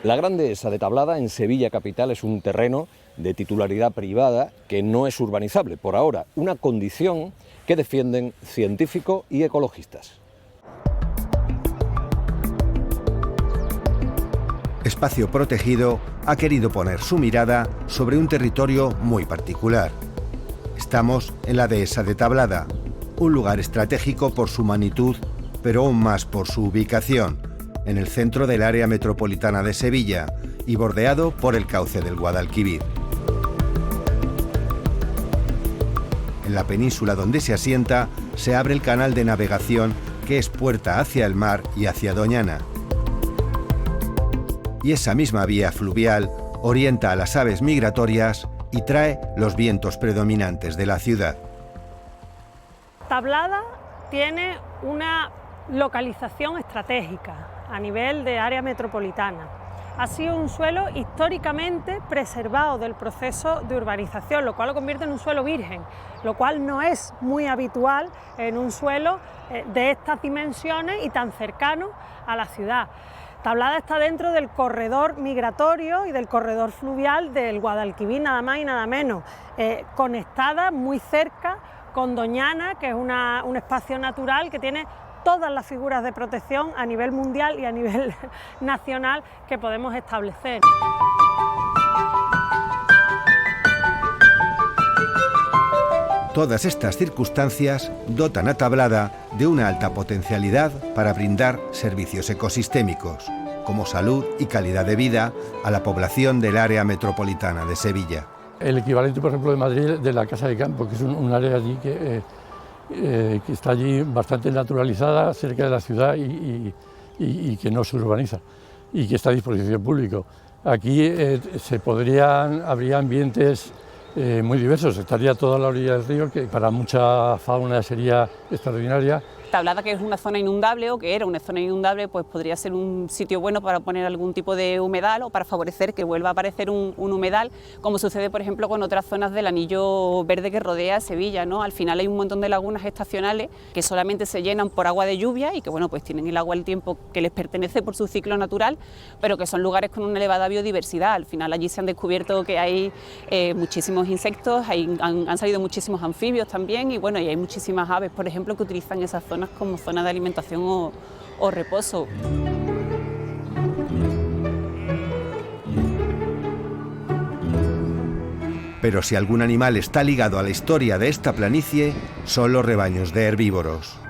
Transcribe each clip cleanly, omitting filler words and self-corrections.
La Gran Dehesa de Tablada, en Sevilla capital, es un terreno de titularidad privada que no es urbanizable por ahora, una condición que defienden científicos y ecologistas. Espacio Protegido ha querido poner su mirada sobre un territorio muy particular. Estamos en la Dehesa de Tablada, un lugar estratégico por su magnitud, pero aún más por su ubicación, en el centro del área metropolitana de Sevilla y bordeado por el cauce del Guadalquivir. En la península donde se asienta se abre el canal de navegación que es puerta hacia el mar y hacia Doñana. Y esa misma vía fluvial orienta a las aves migratorias y trae los vientos predominantes de la ciudad. Tablada tiene una localización estratégica a nivel de área metropolitana. Ha sido un suelo históricamente preservado del proceso de urbanización, lo cual lo convierte en un suelo virgen, lo cual no es muy habitual en un suelo de estas dimensiones y tan cercano a la ciudad. Tablada está dentro del corredor migratorio y del corredor fluvial del Guadalquivir, nada más y nada menos, conectada muy cerca con Doñana, que es un espacio natural que tiene todas las figuras de protección a nivel mundial y a nivel nacional que podemos establecer. Todas estas circunstancias dotan a Tablada de una alta potencialidad para brindar servicios ecosistémicos, como salud y calidad de vida a la población del área metropolitana de Sevilla. El equivalente, por ejemplo, de Madrid, de la Casa de Campo, que es un área allí que está allí bastante naturalizada, cerca de la ciudad y que no se urbaniza y que está a disposición pública. Aquí habría ambientes muy diversos, estaría toda la orilla del río, que para mucha fauna sería extraordinaria. Tablada, que es una zona inundable o que era una zona inundable, pues podría ser un sitio bueno para poner algún tipo de humedal o para favorecer que vuelva a aparecer un humedal, como sucede por ejemplo con otras zonas del anillo verde que rodea Sevilla, ¿no? Al final hay un montón de lagunas estacionales que solamente se llenan por agua de lluvia y que bueno, pues tienen el agua al tiempo que les pertenece por su ciclo natural, pero que son lugares con una elevada biodiversidad. Al final allí se han descubierto que hay muchísimos insectos, han salido muchísimos anfibios también y bueno, y hay muchísimas aves, por ejemplo, que utilizan esas zonas como zona de alimentación o reposo. Pero si algún animal está ligado a la historia de esta planicie, son los rebaños de herbívoros.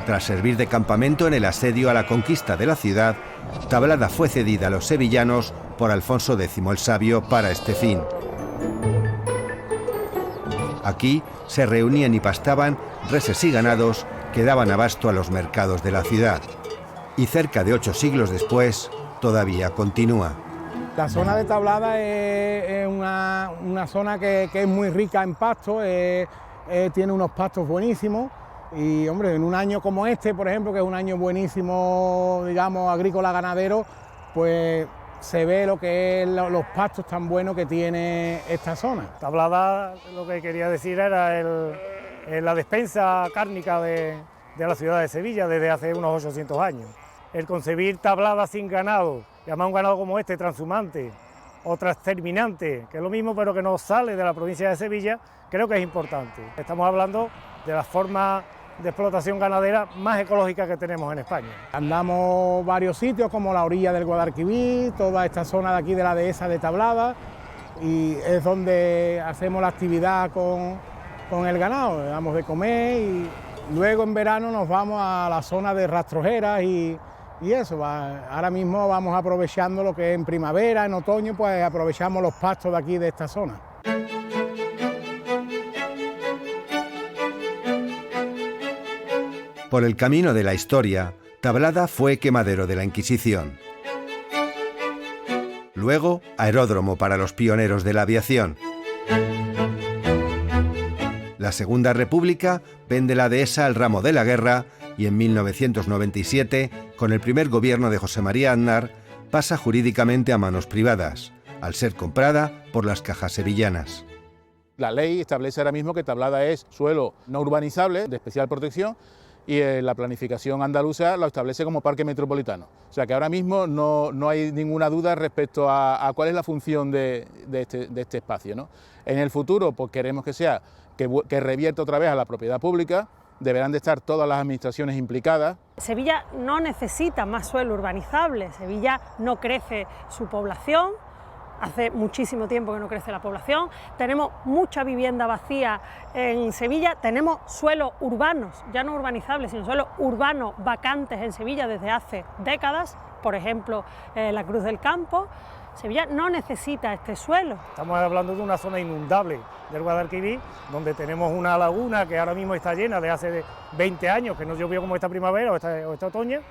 Tras servir de campamento en el asedio a la conquista de la ciudad, Tablada fue cedida a los sevillanos por Alfonso X el Sabio para este fin. Aquí se reunían y pastaban reses y ganados que daban abasto a los mercados de la ciudad. Y cerca de 8 siglos después, todavía continúa. La zona de Tablada es una zona que es muy rica en pastos, tiene unos pastos buenísimos y, hombre, en un año como este, por ejemplo, que es un año buenísimo, digamos, agrícola-ganadero, pues se ve lo que es los pastos tan buenos que tiene esta zona. Tablada, lo que quería decir era la despensa cárnica de la ciudad de Sevilla desde hace unos 800 años. El concebir Tablada sin ganado, llamar un ganado como este transhumante o transterminante, que es lo mismo pero que no sale de la provincia de Sevilla, creo que es importante. Estamos hablando de la forma de explotación ganadera más ecológica que tenemos en España. Andamos varios sitios como la orilla del Guadalquivir, toda esta zona de aquí de la Dehesa de Tablada, y es donde hacemos la actividad con el ganado, le damos de comer y luego en verano nos vamos a la zona de rastrojeras y eso. Ahora mismo vamos aprovechando lo que es en primavera, en otoño, pues aprovechamos los pastos de aquí de esta zona. Por el camino de la historia, Tablada fue quemadero de la Inquisición. Luego, aeródromo para los pioneros de la aviación. La Segunda República vende la dehesa al ramo de la guerra y en 1997, con el primer gobierno de José María Aznar, pasa jurídicamente a manos privadas, al ser comprada por las cajas sevillanas. La ley establece ahora mismo que Tablada es suelo no urbanizable, de especial protección, y la planificación andaluza lo establece como parque metropolitano. O sea que ahora mismo no hay ninguna duda respecto a cuál es la función de este espacio, ¿no? En el futuro pues queremos que sea que revierta otra vez a la propiedad pública, deberán de estar todas las administraciones implicadas. Sevilla no necesita más suelo urbanizable, Sevilla no crece su población, hace muchísimo tiempo que no crece la población, tenemos mucha vivienda vacía en Sevilla, tenemos suelos urbanos, ya no urbanizables, sino suelos urbanos vacantes en Sevilla desde hace décadas, por ejemplo la Cruz del Campo. Sevilla no necesita este suelo. Estamos hablando de una zona inundable del Guadalquivir, donde tenemos una laguna que ahora mismo está llena de hace 20 años, que no llovió como esta primavera o esta otoño,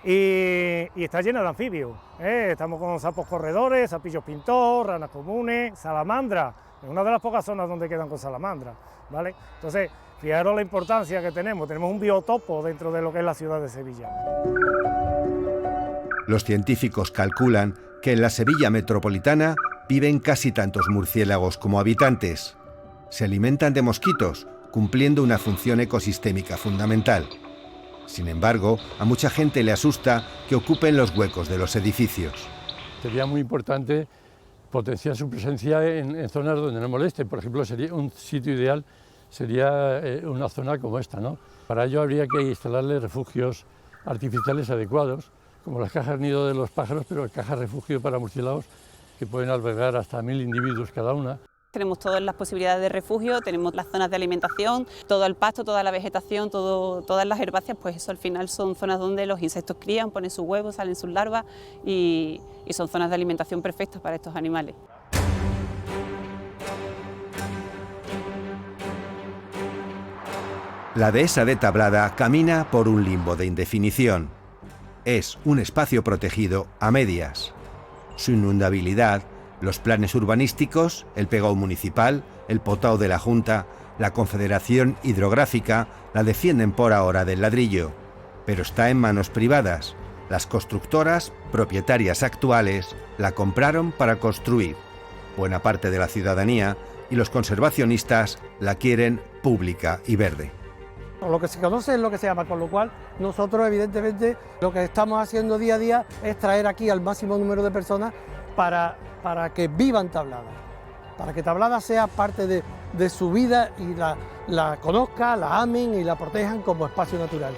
y está llena de anfibios. Estamos con sapos corredores, sapillos pintor, ranas comunes, salamandra. Es una de las pocas zonas donde quedan con salamandra, ¿vale? Entonces, fijaros la importancia que tenemos un biotopo dentro de lo que es la ciudad de Sevilla. Los científicos calculan que en la Sevilla metropolitana viven casi tantos murciélagos como habitantes. Se alimentan de mosquitos, cumpliendo una función ecosistémica fundamental. Sin embargo, a mucha gente le asusta que ocupen los huecos de los edificios. Sería muy importante potenciar su presencia en zonas donde no molesten. Por ejemplo, sería un sitio ideal sería una zona como esta, ¿no? Para ello habría que instalarle refugios artificiales adecuados, como las cajas nido de los pájaros, pero cajas refugio para murciélagos que pueden albergar hasta 1000 individuos cada una. Tenemos todas las posibilidades de refugio, tenemos las zonas de alimentación, todo el pasto, toda la vegetación, todas las herbáceas, pues eso al final son zonas donde los insectos crían, ponen sus huevos, salen sus larvas y son zonas de alimentación perfectas para estos animales. La dehesa de Tablada camina por un limbo de indefinición. Es un espacio protegido a medias. Su inundabilidad, los planes urbanísticos, el pegao municipal, el potao de la Junta, la Confederación Hidrográfica la defienden por ahora del ladrillo, pero está en manos privadas. Las constructoras, propietarias actuales, la compraron para construir. Buena parte de la ciudadanía y los conservacionistas la quieren pública y verde. Lo que se conoce es lo que se llama, con lo cual nosotros evidentemente lo que estamos haciendo día a día es traer aquí al máximo número de personas para que vivan Tablada, para que Tablada sea parte de su vida y la conozcan, la amen y la protejan como espacio natural.